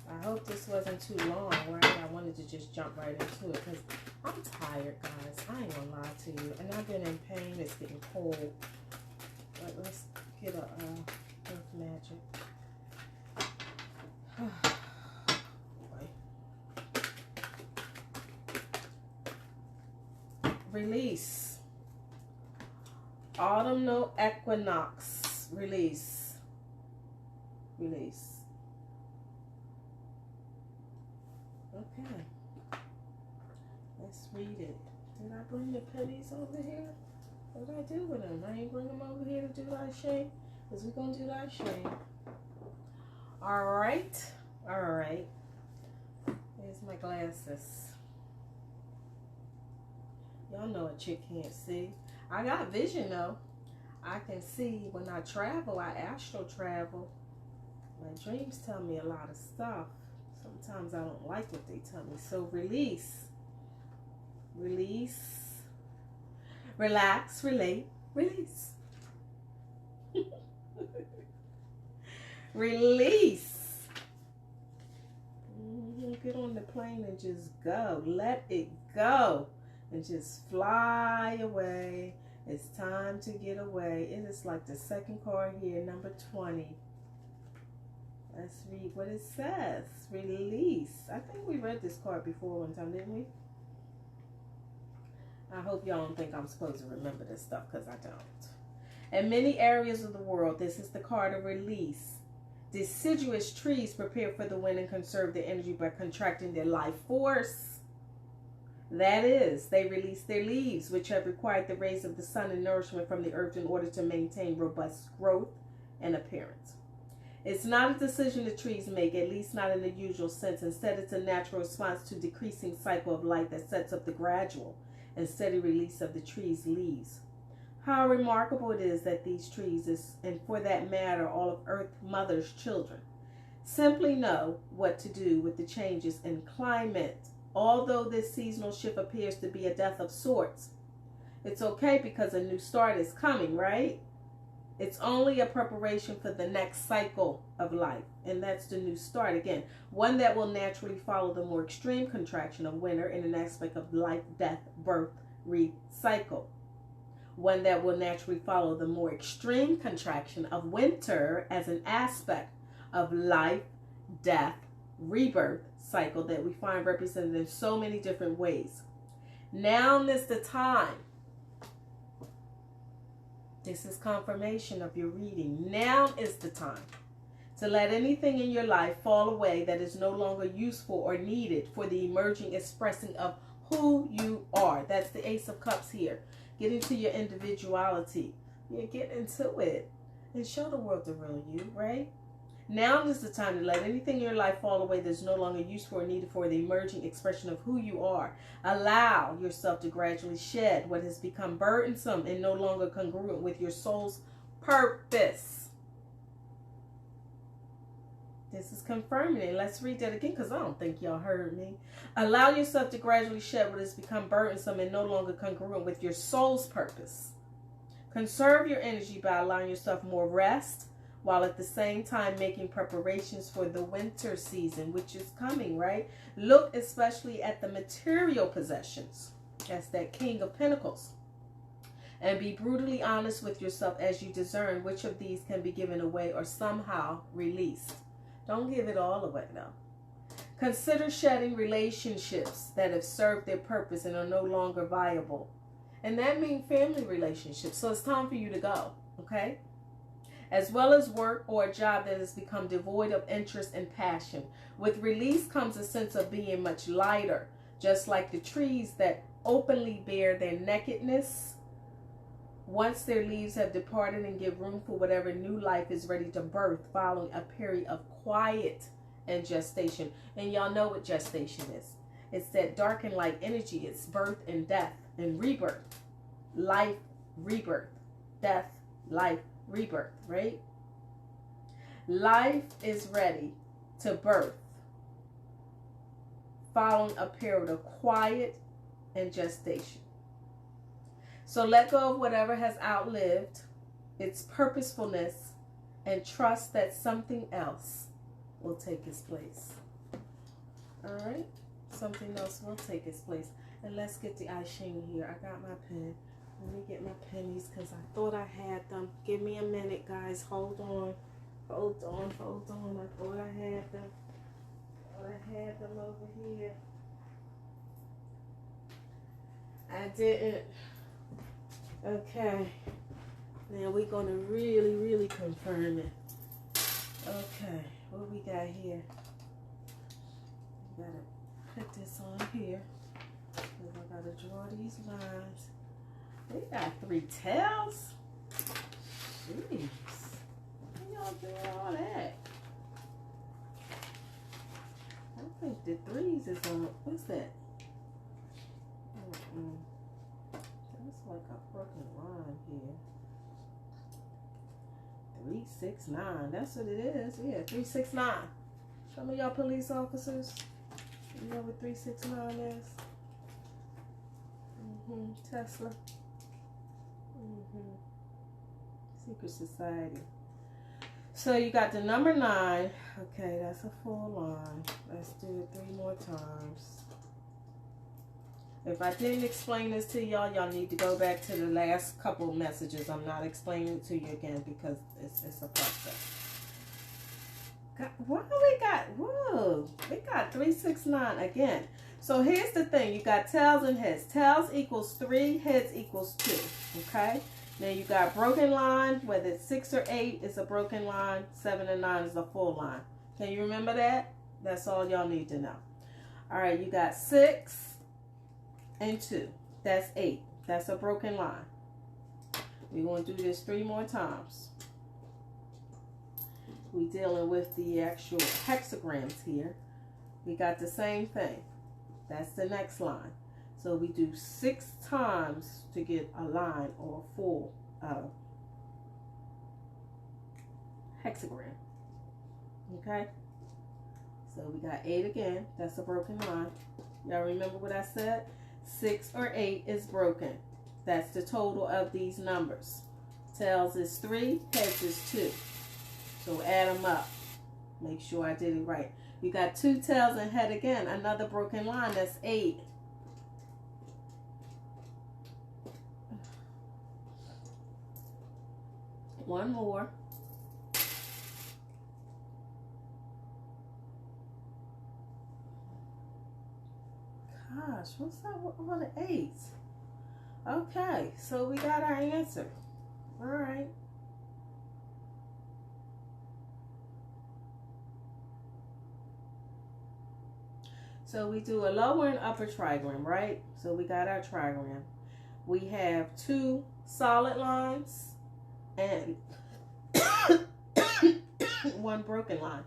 I hope this wasn't too long, right? I wanted to just jump right into it, because I'm tired, guys. I ain't gonna lie to you. And I've been in pain. It's getting cold. But let's get a earth magic. Release. Autumnal equinox. Release. Release. Okay. Let's read it. Did I bring the pennies over here? What did I do with them? I ain't bring them over here to do the I-Ching, because we're going to do the I-Ching. Alright. Alright. Here's my glasses. Y'all know a chick can't see. I got vision though. I can see when I travel. I astral travel. My dreams tell me a lot of stuff. Sometimes I don't like what they tell me. So release. Release. Relax. Relate. Release. Release. Get on the plane and just go. Let it go. And just fly away. It's time to get away. It is like the second card here, number 20. Let's read what it says. Release. I think we read this card before one time, didn't we? I hope y'all don't think I'm supposed to remember this stuff, because I don't. In many areas of the world, this is the card of release. Deciduous trees prepare for the wind and conserve their energy by contracting their life force. That is, they release their leaves, which have required the rays of the sun and nourishment from the earth in order to maintain robust growth and appearance. It's not a decision the trees make, at least not in the usual sense. Instead, it's a natural response to decreasing cycle of light that sets up the gradual and steady release of the tree's leaves. How remarkable it is that these trees, and for that matter, all of Earth Mother's children, simply know what to do with the changes in climate. Although this seasonal shift appears to be a death of sorts, it's okay because a new start is coming, right? It's only a preparation for the next cycle of life, and that's the new start again, one that will naturally follow the more extreme contraction of winter in an aspect of life, death, birth, recycle. One that will naturally follow the more extreme contraction of winter as an aspect of life, death, rebirth cycle that we find represented in so many different ways. Now is the time. This is confirmation of your reading. Now is the time to let anything in your life fall away that is no longer useful or needed for the emerging expressing of who you are. That's the Ace of Cups here. Get into your individuality. You get into it and show the world the real you, right? Now is the time to let anything in your life fall away that's no longer useful or needed for the emerging expression of who you are. Allow yourself to gradually shed what has become burdensome and no longer congruent with your soul's purpose. This is confirming it. Let's read that again because I don't think y'all heard me. Allow yourself to gradually shed what has become burdensome and no longer congruent with your soul's purpose. Conserve your energy by allowing yourself more rest, while at the same time making preparations for the winter season, which is coming, right? Look especially at the material possessions. That's that King of Pentacles. And be brutally honest with yourself as you discern which of these can be given away or somehow released. Don't give it all away, though. Consider shedding relationships that have served their purpose and are no longer viable. And that means family relationships. So it's time for you to go, okay? As well as work or a job that has become devoid of interest and passion. With release comes a sense of being much lighter, just like the trees that openly bear their nakedness. Once their leaves have departed and give room for whatever new life is ready to birth following a period of quiet and gestation. And y'all know what gestation is. It's that dark and light energy. It's birth and death and rebirth. Life, rebirth. Death, life, rebirth, right? Life is ready to birth following a period of quiet and gestation. So let go of whatever has outlived its purposefulness and trust that something else will take its place. All right? Something else will take its place. And let's get the I-Ching here. I got my pen. Let me get my pennies because I thought I had them. Give me a minute, guys. Hold on. Hold on. Hold on. I thought I had them. I had them over here. I didn't. Okay. Now we're going to really, really confirm it. Okay. What we got here? Got to put this on here. Because I got to draw these lines. We got 3 tails. Jeez. How y'all doing all that? I think the 3s is on. What's that? That's like a broken line here. 369. That's what it is. Yeah, 369. Some of y'all police officers, you know what 369 is? Tesla. Secret Society. So you got the number 9. Okay, that's a full line. Let's do it 3 more times. If I didn't explain this to y'all, y'all need to go back to the last couple messages. I'm not explaining it to you again because it's a process. Whoa, we got 369 again. So here's the thing. You got tails and heads. Tails equals 3, heads equals 2. Okay? Now you got broken line, whether it's 6 or 8 is a broken line, 7 and 9 is a full line. Can you remember that? That's all y'all need to know. All right, you got 6, and 2. That's 8. That's a broken line. We're going to do this 3 more times. We're dealing with the actual hexagrams here. We got the same thing. That's the next line. So we do 6 times to get a line or a full hexagram. Okay? So we got 8 again. That's a broken line. Y'all remember what I said? 6 or 8 is broken. That's the total of these numbers. Tails is 3, heads is 2. So add them up. Make sure I did it right. You got 2 tails and head again. Another broken line. That's 8. One more. Gosh, what's that with all the 8s? Okay, so we got our answer. All right. So we do a lower and upper trigram, right? So we got our trigram. We have 2 solid lines and 1 broken line.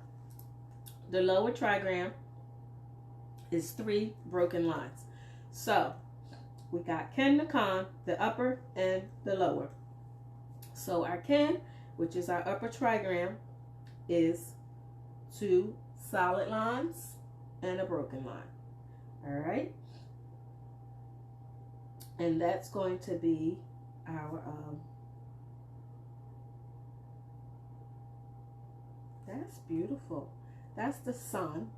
The lower trigram is 3 broken lines. So we got kin to con, the upper and the lower. So our kin, which is our upper trigram, is 2 solid lines and a broken line. All right. And that's going to be our that's beautiful. That's the sun.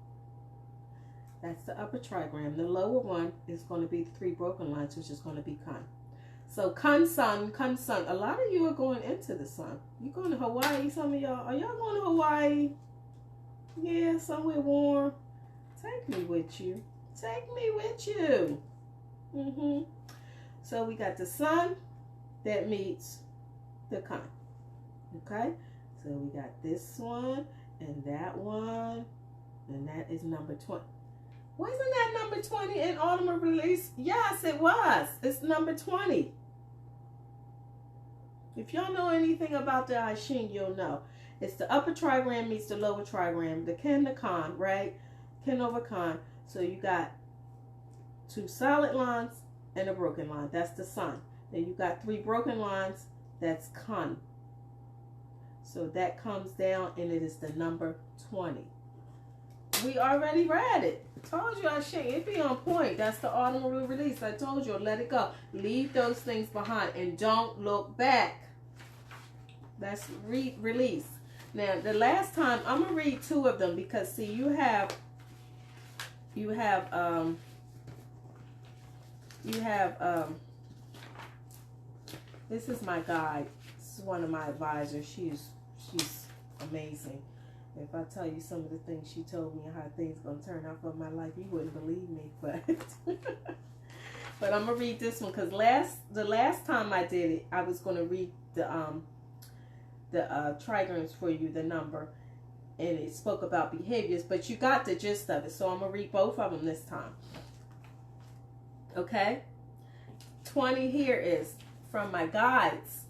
That's the upper trigram. The lower one is going to be the 3 broken lines, which is going to be con. So con sun, con sun. A lot of you are going into the sun. You're going to Hawaii. Some of y'all, are y'all going to Hawaii? Yeah, somewhere warm. Take me with you. Take me with you. So we got the sun that meets the con. Okay? So we got this one and that one. And that is number 20. Wasn't that number 20 in autumn release? Yes, it was. It's number 20. If y'all know anything about the I-Ching, you'll know. It's the upper trigram meets the lower trigram. The kin to con, right? Kin over con. So you got 2 solid lines and a broken line. That's the sun. Then you got 3 broken lines. That's con. So that comes down and it is the number 20. We already read it. Told you I-Ching. It be on point. That's the autumn release. I told you, let it go. Leave those things behind and don't look back. That's release. Now, the last time, I'm going to read 2 of them because, see, you have, this is my guide. This is one of my advisors. She's amazing. If I tell you some of the things she told me and how things going to turn out for my life, you wouldn't believe me. But I'm going to read this one because the last time I did it, I was going to read the trigrams for you, the number, and it spoke about behaviors, but you got the gist of it. So I'm going to read both of them this time. Okay? 20 here is from my guides.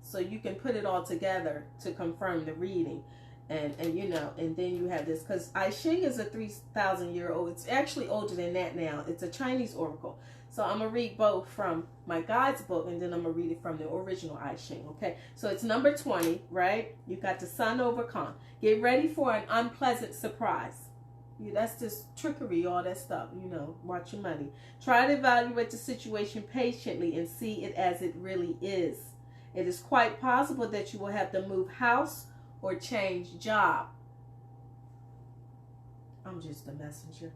So you can put it all together to confirm the reading. And you know, and then you have this, because I-Ching is a 3,000-year-old. It's actually older than that now. It's a Chinese oracle. So I'm going to read both from my guide's book, and then I'm going to read it from the original I-Ching, okay? So it's number 20, right? You got the sun over con. Get ready for an unpleasant surprise. That's just trickery, all that stuff, you know, watch your money. Try to evaluate the situation patiently and see it as it really is. It is quite possible that you will have to move house or change job. I'm just a messenger.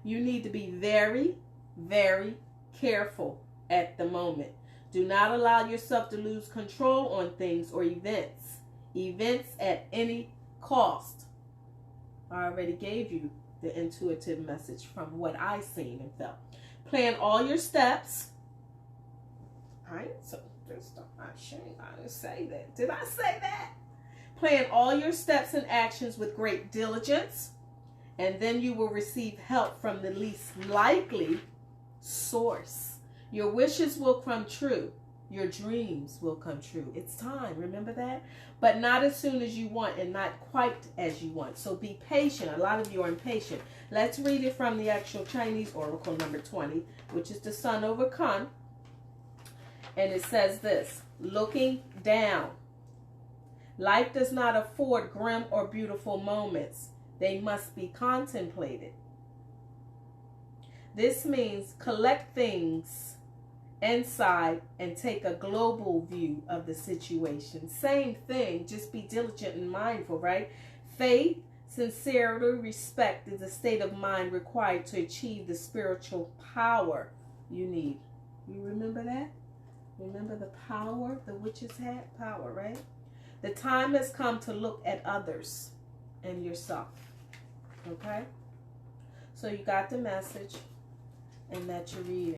You need to be very, very careful at the moment. Do not allow yourself to lose control on things or events. Events at any cost. I already gave you the intuitive message from what I seen and felt. Plan all your steps. I didn't say that. Did I say that? Plan all your steps and actions with great diligence And then you will receive help from the least likely source. Your wishes will come true. Your dreams will come true. It's time. Remember that? But not as soon as you want and not quite as you want. So be patient. A lot of you are impatient. Let's read it from the actual Chinese Oracle number 20, which is the Sun over Kun. And it says this: looking down. Life does not afford grim or beautiful moments. They must be contemplated. This means collect things inside and take a global view of the situation. Same thing, just be diligent and mindful, right? Faith, sincerity, respect is a state of mind required to achieve the spiritual power you need. You remember that? Remember the power the witches had? Power, right? The time has come to look at others and yourself. Okay? So you got the message, and that's your reading.